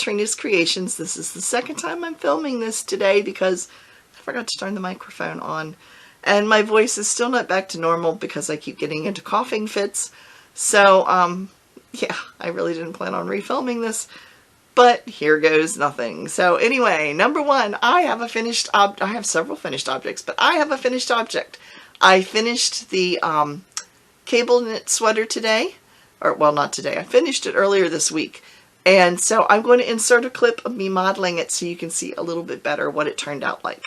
Katrina's Creations. This is the second time I'm filming this today because I forgot to turn the microphone on. And my voice is still not back to normal because I keep getting into coughing fits. So, yeah, I really didn't plan on refilming this. But here goes nothing. So anyway, number one, I have several finished objects, but I have a finished object. I finished the cable knit sweater today. Or, well, not today. I finished it earlier this week. And so I'm going to insert a clip of me modeling it so you can see a little bit better what it turned out like.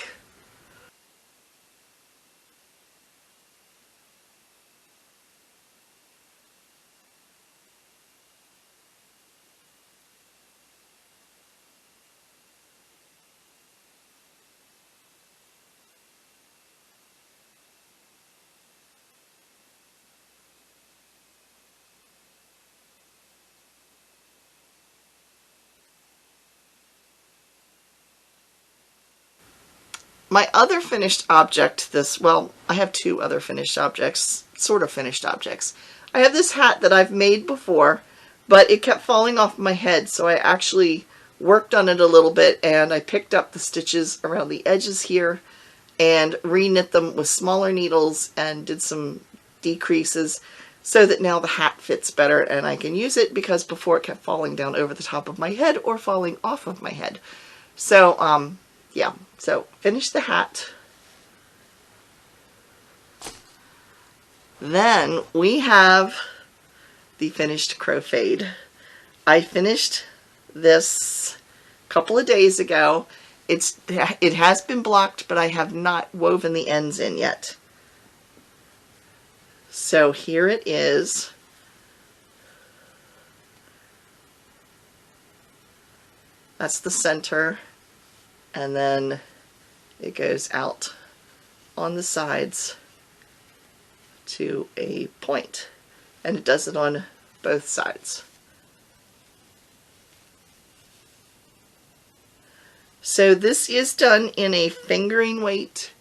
My other finished object, I have two other finished objects, sort of finished objects. I have this hat that I've made before, but it kept falling off my head, so I actually worked on it a little bit, and I picked up the stitches around the edges here and re-knit them with smaller needles and did some decreases so that now the hat fits better and I can use it, because before it kept falling down over the top of my head or falling off of my head. So, yeah, so finish the hat. Then we have the finished crocheted. I finished this a couple of days ago. It has been blocked, but I have not woven the ends in yet. So here it is. That's the center. And then it goes out on the sides to a point, and it does it on both sides. So this is done in a fingering weight.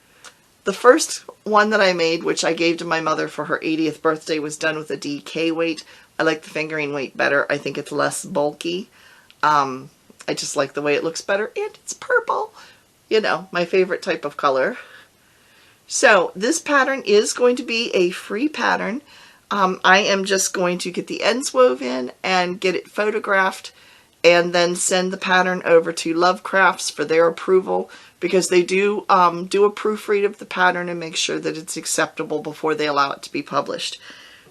The first one that I made, which I gave to my mother for her 80th birthday, was done with a DK weight. I like the fingering weight better. I think it's less bulky. I just like the way it looks better, and it's purple. You know, my favorite type of color. So this pattern is going to be a free pattern. I am just going to get the ends woven and get it photographed and then send the pattern over to Love Crafts for their approval, because they do a proofread of the pattern and make sure that it's acceptable before they allow it to be published.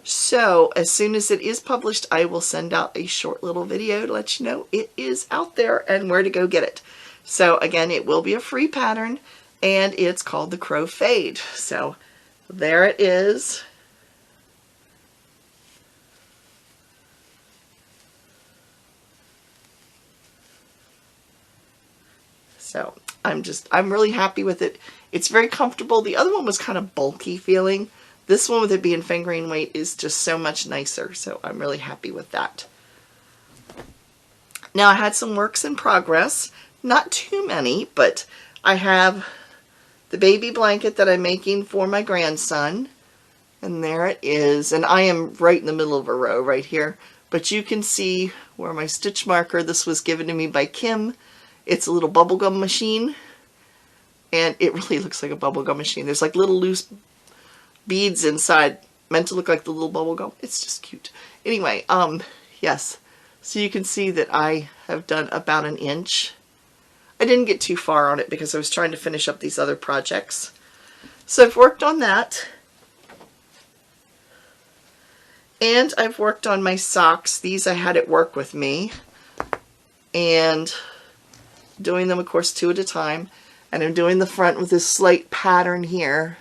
So as soon as it is published, I will send out a short little video to let you know it is out there and where to go get it. So again, it will be a free pattern, and it's called the Crocheted. So there it is. So I'm really happy with it. It's very comfortable. The other one was kind of bulky feeling. This one, with it being fingering weight, is just so much nicer, so I'm really happy with that. Now, I had some works in progress. Not too many, but I have the baby blanket that I'm making for my grandson. And there it is. And I am right in the middle of a row right here. But you can see where my stitch marker, this was given to me by Kim. It's a little bubblegum machine. And it really looks like a bubblegum machine. There's like little loose beads inside, meant to look like the little bubble gum. It's just cute. Anyway, yes. So you can see that I have done about an inch. I didn't get too far on it because I was trying to finish up these other projects. So I've worked on that. And I've worked on my socks. These I had at work with me. And doing them, of course, 2 at a time. And I'm doing the front with this slight pattern here.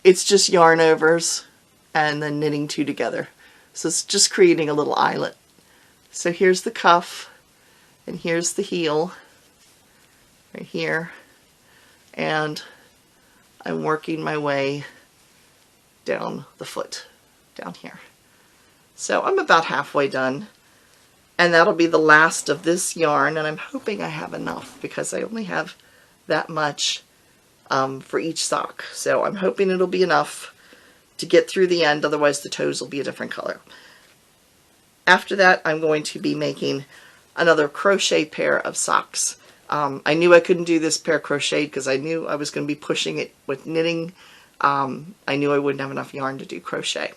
It's just yarn overs and then knitting 2 together. So it's just creating a little eyelet. So here's the cuff, and here's the heel right here. And I'm working my way down the foot, down here. So I'm about halfway done. And that'll be the last of this yarn, and I'm hoping I have enough because I only have that much for each sock. So I'm hoping it'll be enough to get through the end, otherwise the toes will be a different color. After that, I'm going to be making another crochet pair of socks. I knew I couldn't do this pair crocheted because I knew I was going to be pushing it with knitting. I knew I wouldn't have enough yarn to do crochet.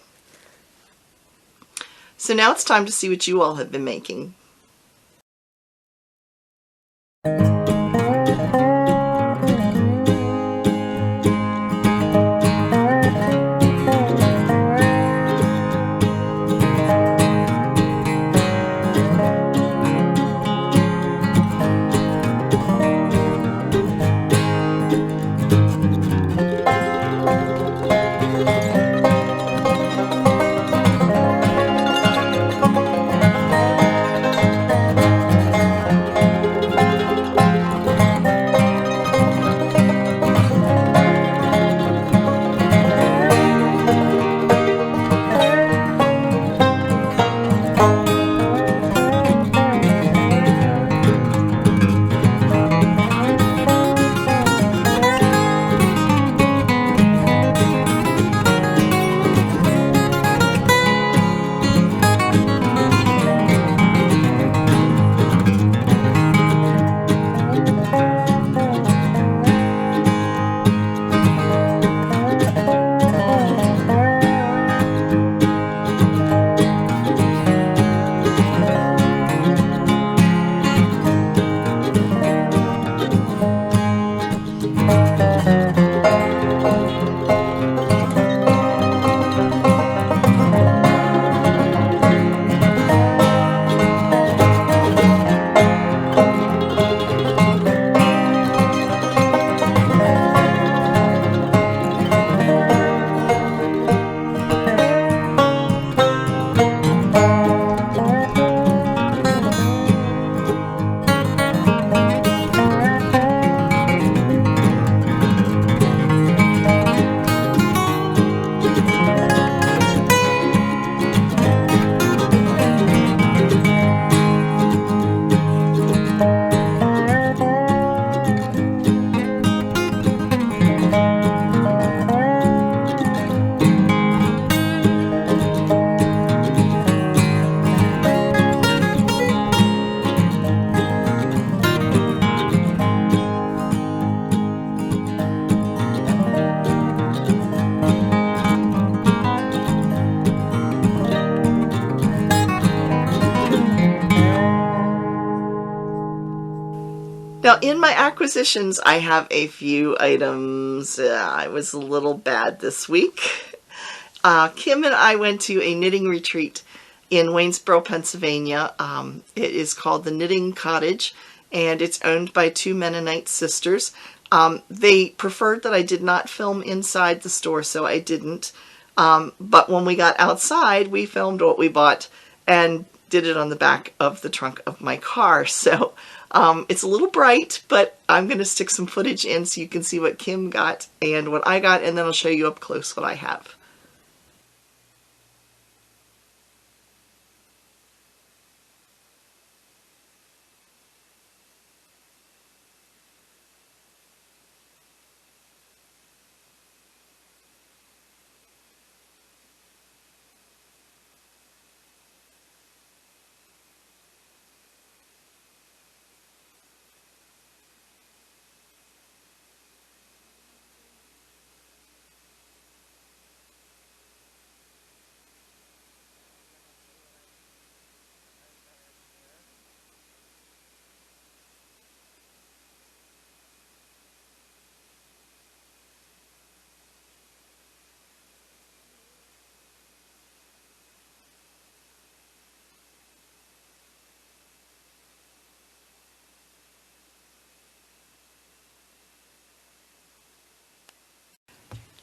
So now it's time to see what you all have been making. Now in my acquisitions, I have a few items. I was a little bad this week. Kim and I went to a knitting retreat in Waynesboro, Pennsylvania. It is called the Knitting Cottage, and it's owned by two Mennonite sisters. They preferred that I did not film inside the store, so I didn't. But when we got outside, we filmed what we bought and did it on the back of the trunk of my car. So it's a little bright, but I'm going to stick some footage in so you can see what Kim got and what I got, and then I'll show you up close what I have.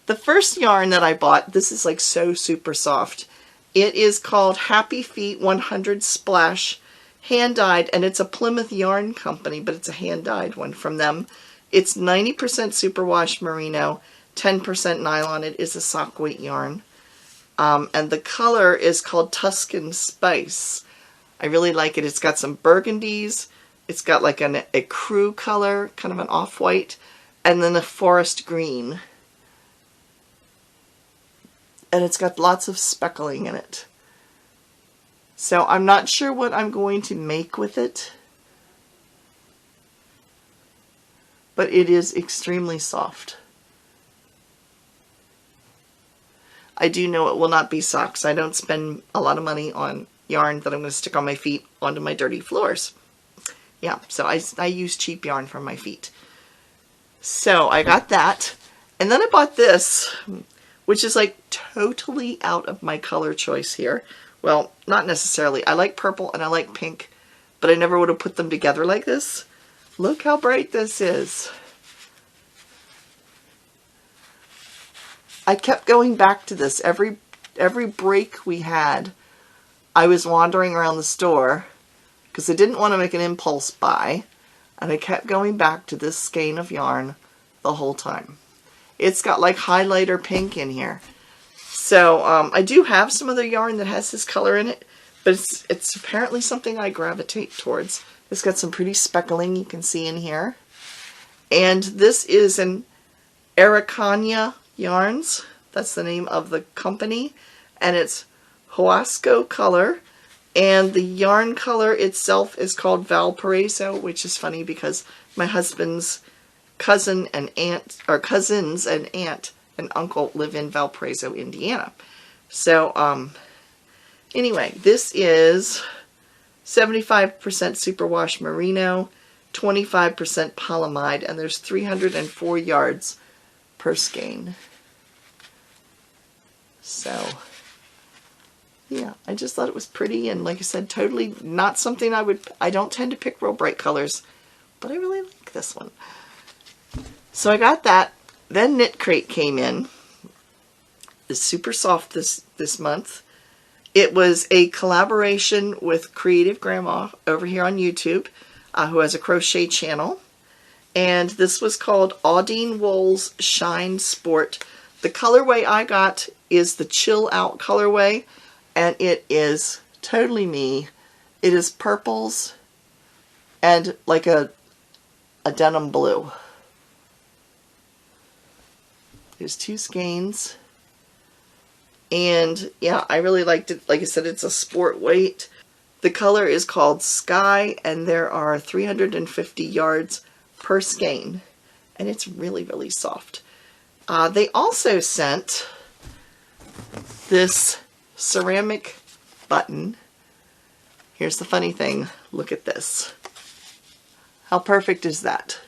The first yarn that I bought, this is like so super soft. It is called Happy Feet 100 Splash, hand-dyed, and it's a Plymouth Yarn Company, but it's a hand-dyed one from them. It's 90% superwash merino, 10% nylon. It is a sock weight yarn. And the color is called Tuscan Spice. I really like it. It's got some burgundies. It's got like a crew color, kind of an off-white, and then a forest green. And it's got lots of speckling in it. So I'm not sure what I'm going to make with it, but it is extremely soft. I do know it will not be socks. I don't spend a lot of money on yarn that I'm going to stick on my feet onto my dirty floors. Yeah, so I use cheap yarn for my feet. So I got that. And then I bought this, which is like totally out of my color choice here. Well, not necessarily. I like purple and I like pink, but I never would have put them together like this. Look how bright this is. I kept going back to this. Every break we had, I was wandering around the store because I didn't want to make an impulse buy, and I kept going back to this skein of yarn the whole time. It's got like highlighter pink in here. So I do have some other yarn that has this color in it, but it's apparently something I gravitate towards. It's got some pretty speckling you can see in here. And this is an Araucania Yarns. That's the name of the company. And it's Huasco color. And the yarn color itself is called Valparaiso, which is funny because my husband's cousin and aunt, or cousins and aunt and uncle live in Valparaiso, Indiana. So, anyway, this is 75% superwash merino, 25% polyamide, and there's 304 yards per skein. So, yeah, I just thought it was pretty, and like I said, totally not something I don't tend to pick real bright colors, but I really like this one. So I got that. Then Knit Crate came in. It's super soft this month. It was a collaboration with Creative Grandma over here on YouTube, who has a crochet channel. And this was called Audine Wool's Shine Sport. The colorway I got is the Chill Out colorway, and it is totally me. It is purples and like a denim blue. There's 2 skeins. And yeah, I really liked it. Like I said, it's a sport weight. The color is called Sky, and there are 350 yards per skein. And it's really, really soft. They also sent this ceramic button. Here's the funny thing. Look at this. How perfect is that?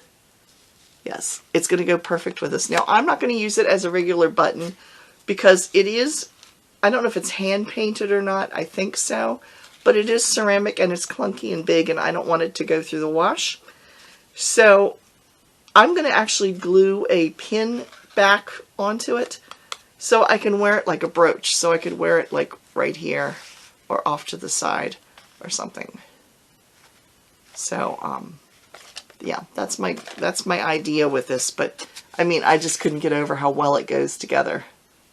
Yes, it's going to go perfect with this. Now, I'm not going to use it as a regular button because it is, I don't know if it's hand painted or not. I think so. But it is ceramic and it's clunky and big, and I don't want it to go through the wash. So I'm going to actually glue a pin back onto it so I can wear it like a brooch. So I could wear it like right here or off to the side or something. So, yeah, that's my idea with this, but I mean, I just couldn't get over how well it goes together.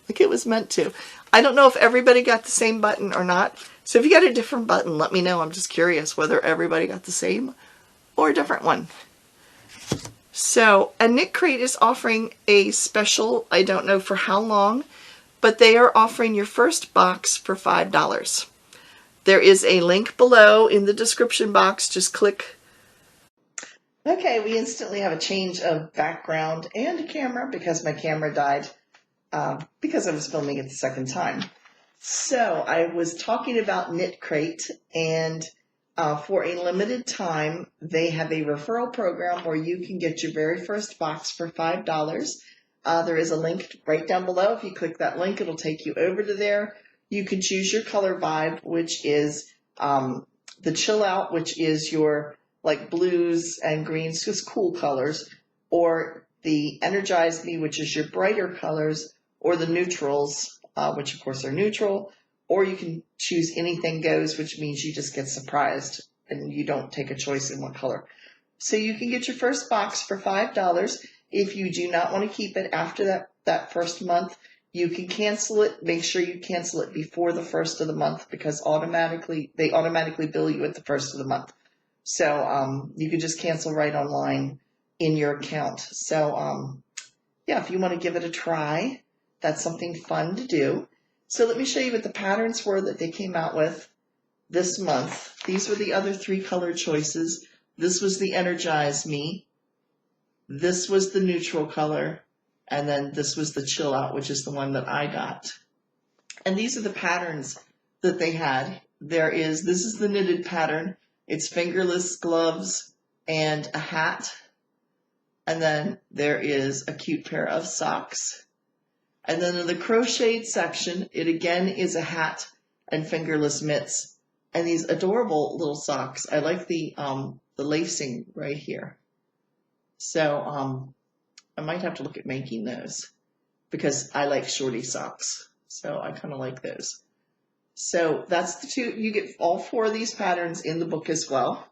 Like it was meant to. I don't know if everybody got the same button or not. So if you got a different button, let me know. I'm just curious whether everybody got the same or a different one. So, and Knit Crate is offering a special, I don't know for how long, but they are offering your first box for $5. There is a link below in the description box. Just click. Okay, we instantly have a change of background and a camera because my camera died because I was filming it the second time. So I was talking about Knit Crate, and for a limited time, they have a referral program where you can get your very first box for $5. There is a link right down below. If you click that link, it'll take you over to there. You can choose your color vibe, which is the Chill Out, which is your like blues and greens, just cool colors, or the Energize Me, which is your brighter colors, or the neutrals, which of course are neutral, or you can choose anything goes, which means you just get surprised and you don't take a choice in what color. So you can get your first box for $5. If you do not want to keep it after that first month, you can cancel it. Make sure you cancel it before the first of the month because they automatically bill you at the first of the month. So you can just cancel right online in your account. So yeah, if you want to give it a try, that's something fun to do. So let me show you what the patterns were that they came out with. this month. These were the other 3 color choices. This was the Energize Me. This was the neutral color. And then this was the Chill Out, which is the one that I got. And these are the patterns that they had. This is the knitted pattern. It's fingerless gloves and a hat. And then there is a cute pair of socks. And then in the crocheted section, it again is a hat and fingerless mitts. And these adorable little socks. I like the lacing right here. So I might have to look at making those because I like shorty socks. So I kind of like those. So that's the 2. You get all 4 of these patterns in the book as well.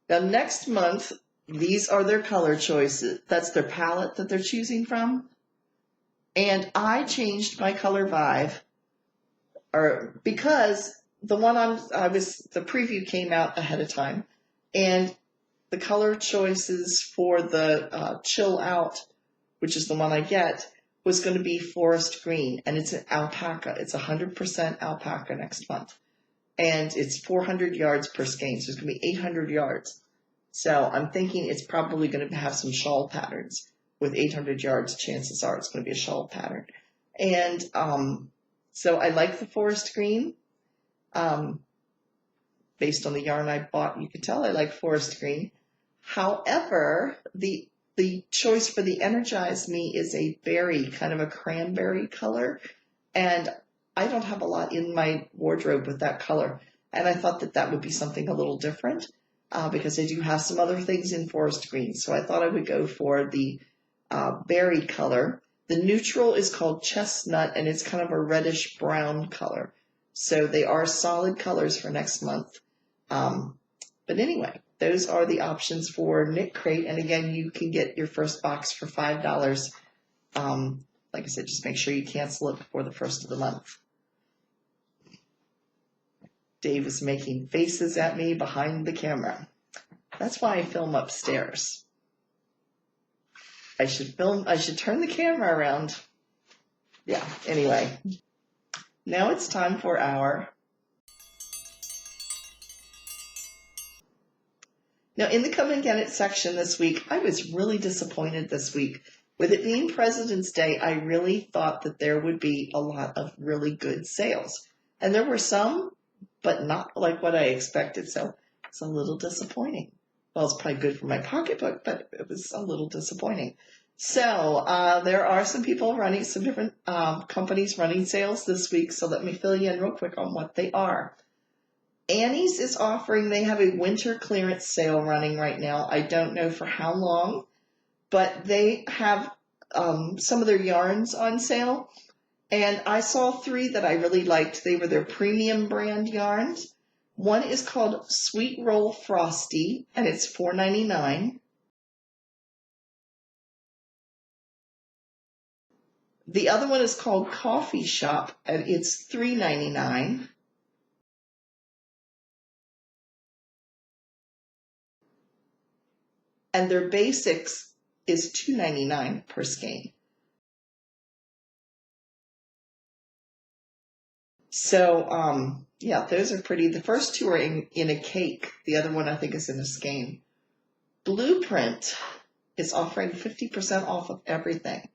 Now next month, these are their color choices. That's their palette that they're choosing from. And I changed my color vibe because the one the preview came out ahead of time, and the color choices for the Chill Out, which is the one I get, was going to be forest green, and it's an alpaca. It's 100% alpaca next month, and it's 400 yards per skein, so it's going to be 800 yards. So I'm thinking it's probably going to have some shawl patterns. With 800 yards, chances are it's going to be a shawl pattern. And so I like the forest green. Based on the yarn I bought, you can tell I like forest green. However, the choice for the Energize Me is a berry, kind of a cranberry color. And I don't have a lot in my wardrobe with that color. And I thought that would be something a little different because I do have some other things in forest green. So I thought I would go for the berry color. The neutral is called chestnut, and it's kind of a reddish brown color. So they are solid colors for next month. But anyway, those are the options for Knit Crate. And again, you can get your first box for $5. Like I said, just make sure you cancel it before the 1st of the month. Dave is making faces at me behind the camera. That's why I film upstairs. I should turn the camera around. Yeah, anyway. Now it's time for our... Now, in the Come and Get It section this week, I was really disappointed this week. With it being President's Day, I really thought that there would be a lot of really good sales. And there were some, but not like what I expected, so it's a little disappointing. Well, it's probably good for my pocketbook, but it was a little disappointing. So there are some people running, some different companies running sales this week, so let me fill you in real quick on what they are. Annie's is offering, they have a winter clearance sale running right now. I don't know for how long, but they have some of their yarns on sale. And I saw 3 that I really liked. They were their premium brand yarns. One is called Sweet Roll Frosty, and it's $4.99. The other one is called Coffee Shop, and it's $3.99. And their basics is $2.99 per skein. So, yeah, those are pretty. The first 2 are in a cake. The other one, I think, is in a skein. Bluprint is offering 50% off of everything.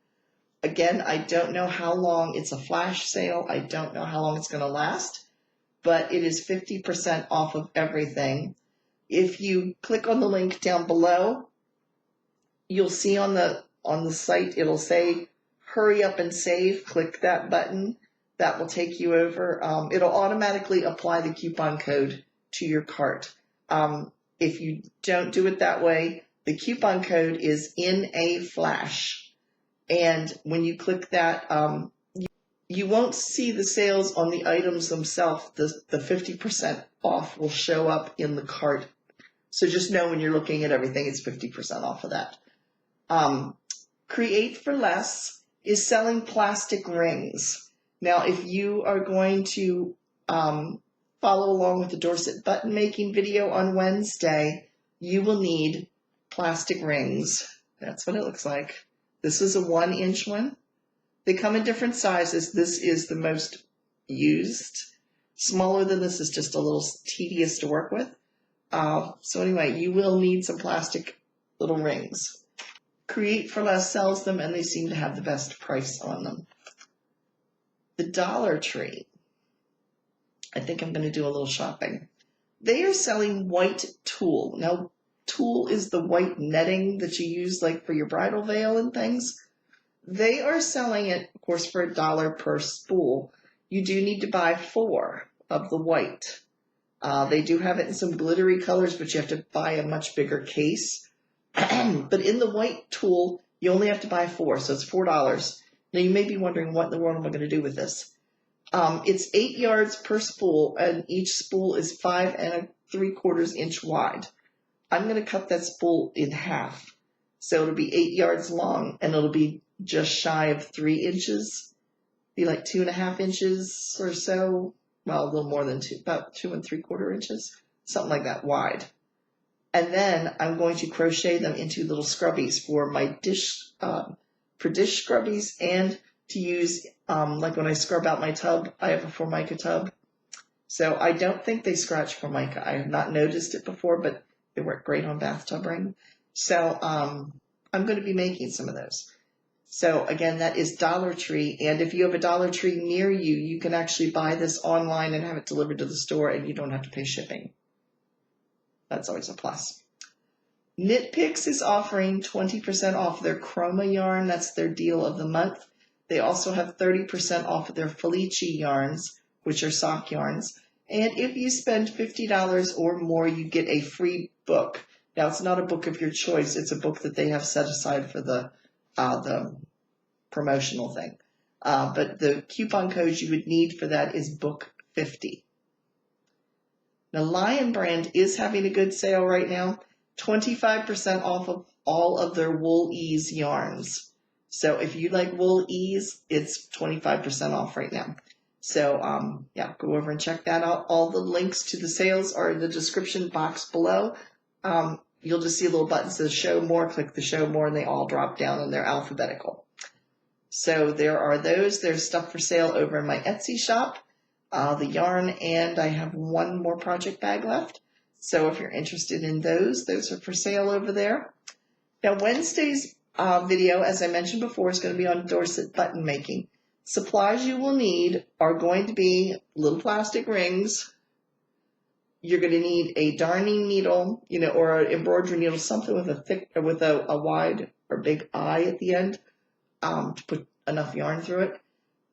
Again, I don't know how long. It's a flash sale. I don't know how long it's going to last, but it is 50% off of everything. If you click on the link down below, you'll see on the site, it'll say, hurry up and save. Click that button. That will take you over. It'll automatically apply the coupon code to your cart. If you don't do it that way, the coupon code is in a flash. And when you click that, you won't see the sales on the items themselves. The 50% off will show up in the cart. So just know when you're looking at everything, it's 50% off of that. Create for Less is selling plastic rings. Now, if you are going to follow along with the Dorset button making video on Wednesday, you will need plastic rings. That's what it looks like. This is a 1-inch one. They come in different sizes. This is the most used. Smaller than this is just a little tedious to work with. So anyway, you will need some plastic little rings. Create for Less sells them, and they seem to have the best price on them. The Dollar Tree. I think I'm going to do a little shopping. They are selling white tulle. Now, tulle is the white netting that you use like for your bridal veil and things. They are selling it, of course, for $1 per spool. You do need to buy 4 of the white. They do have it in some glittery colors, but you have to buy a much bigger case. But in the white tulle, you only have to buy 4, so it's $4. Now, you may be wondering, what in the world am I going to do with this? It's 8 yards per spool, and each spool is 5 3/4 inch wide. I'm going to cut that spool in half. So it'll be 8 yards long, and it'll be just shy of 3 inches. Be like 2.5 inches or so. Well, a little more than 2, about 2 3/4 inches. Something like that wide. And then I'm going to crochet them into little scrubbies for my dish, for dish scrubbies, and to use, like when I scrub out my tub, I have a Formica tub. So I don't think they scratch Formica. I have not noticed it before, but they work great on bathtub ring. So I'm going to be making some of those. So again, that is Dollar Tree. And if you have a Dollar Tree near you, you can actually buy this online and have it delivered to the store, and you don't have to pay shipping. That's always a plus. Knit Picks is offering 20% off their Chroma yarn. That's their deal of the month. They also have 30% off of their Felici yarns, which are sock yarns. And if you spend $50 or more, you get a free book. Now, it's not a book of your choice. It's a book that they have set aside for the promotional thing. But the coupon code you would need for that is book 50. Now, Lion Brand is having a good sale right now. 25% off of all of their Wool Ease yarns. So if you like Wool Ease, it's 25% off right now. So, yeah, go over and check that out. All the links to the sales are in the description box below. You'll just see a little button that says Show More. Click the Show More, and they all drop down, and they're alphabetical. So there are those. There's stuff for sale over in my Etsy shop. The yarn, and I have one more project bag left. So if you're interested in those are for sale over there. Now, Wednesday's video, as I mentioned before, is going to be on Dorset button making. Supplies you will need are going to be little plastic rings. You're going to need a darning needle, or an embroidery needle, something with a wide or big eye at the end, to put enough yarn through it.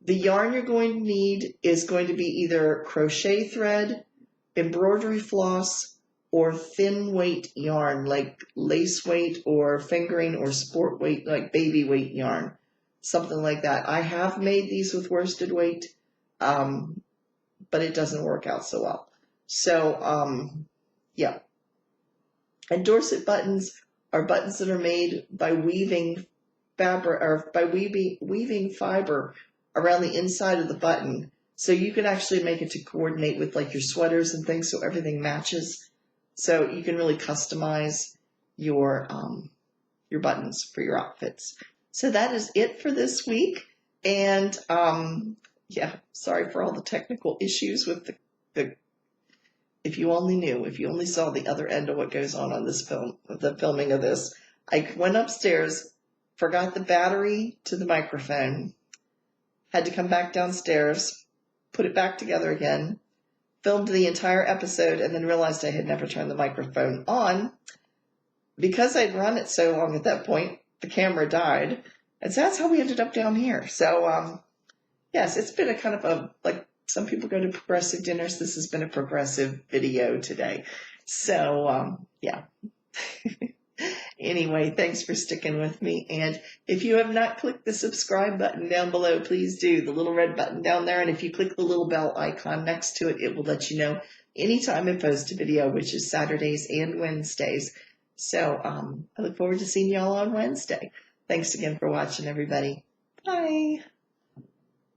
The yarn you're going to need is going to be either crochet thread, embroidery floss, or thin weight yarn like lace weight or fingering or sport weight like baby weight yarn, something like that. I have made these with worsted weight, but it doesn't work out so well. So, yeah. And Dorset buttons are buttons that are made by weaving fabric or by weaving fiber around the inside of the button, so you can actually make it to coordinate with like your sweaters and things, so everything matches. So you can really customize your buttons for your outfits. So that is it for this week. And yeah, sorry for all the technical issues with the. If you only knew, if you only saw the other end of what goes on this film, the filming of this. I went upstairs, forgot the battery to the microphone. Had to come back downstairs, put it back together again, filmed the entire episode, and then realized I had never turned the microphone on. Because I'd run it so long at that point, the camera died. And so that's how we ended up down here. So, yes, it's been a kind of a, like some people go to progressive dinners, this has been a progressive video today. So, yeah. Anyway, thanks for sticking with me. And if you have not clicked the subscribe button down below, please do. The little red button down there. And if you click the little bell icon next to it, it will let you know anytime I post a video, which is Saturdays and Wednesdays. So I look forward to seeing you all on Wednesday. Thanks again for watching, everybody. Bye.